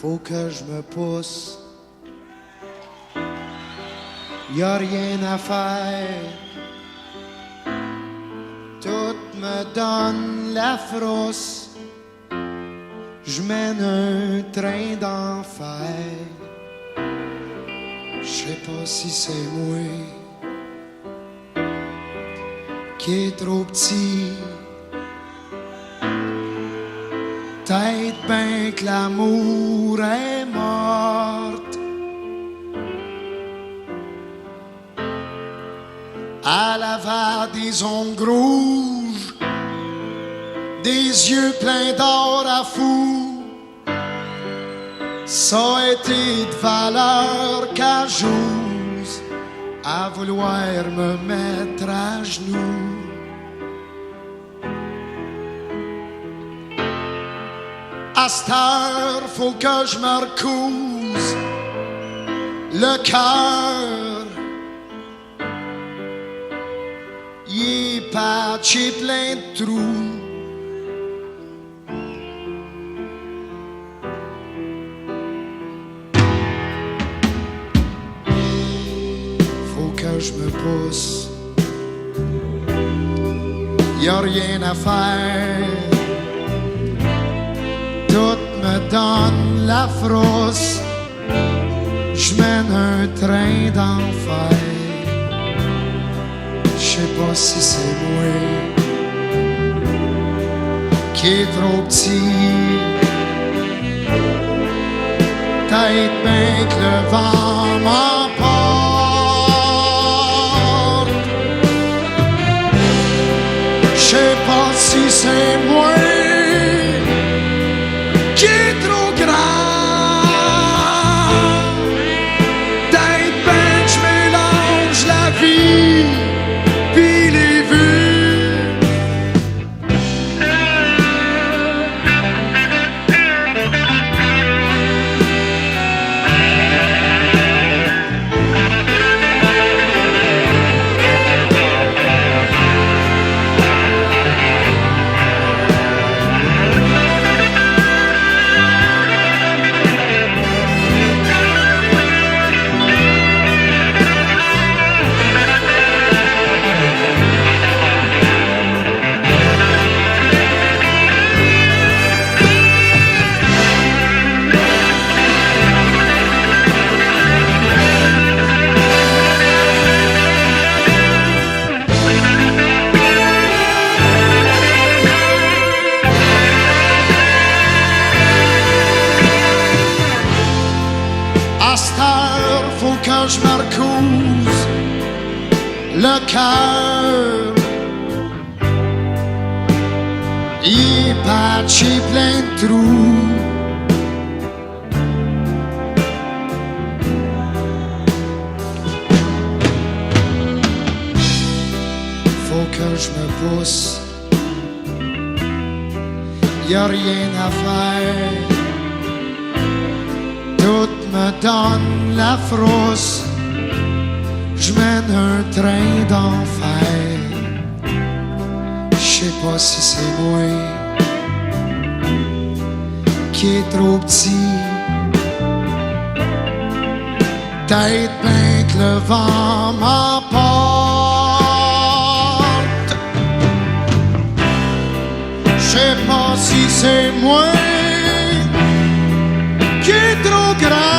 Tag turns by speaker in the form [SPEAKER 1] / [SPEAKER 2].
[SPEAKER 1] faut que je me pousse. Y a rien à faire. Tout me donne la frousse. Je mène un train d'enfer. Je sais pas si c'est moi qui est trop petit. Peut-être ben que l'amour est morte. Elle avait des ongles rouges, des yeux pleins d'or à fou. Ça a été de valeur qu'à j'ose à vouloir me mettre à genoux. À cette heure, faut que je me recouse le cœur. Il est patché plein de trous. Faut que je me pousse. Y a rien à faire. Tout me donne la frousse. Je mène un train d'enfer. Je sais pas si c'est moi qui est trop petit. Peut-être bien que le vent m'emporte. Je sais pas si c'est moi qui est trop grand. Peut-être bien que je mélange la vie puis les vues. Faut que je me recouse le cœur. Il est patché plein de trous. Faut que je me pousse. Y a rien à faire. Tout me donne la frousse. Je mène un train d'enfer. Je sais pas si c'est moi qui est trop petit. Peut-être bien que le vent m'emporte. Je sais pas si c'est moi qui est trop grand.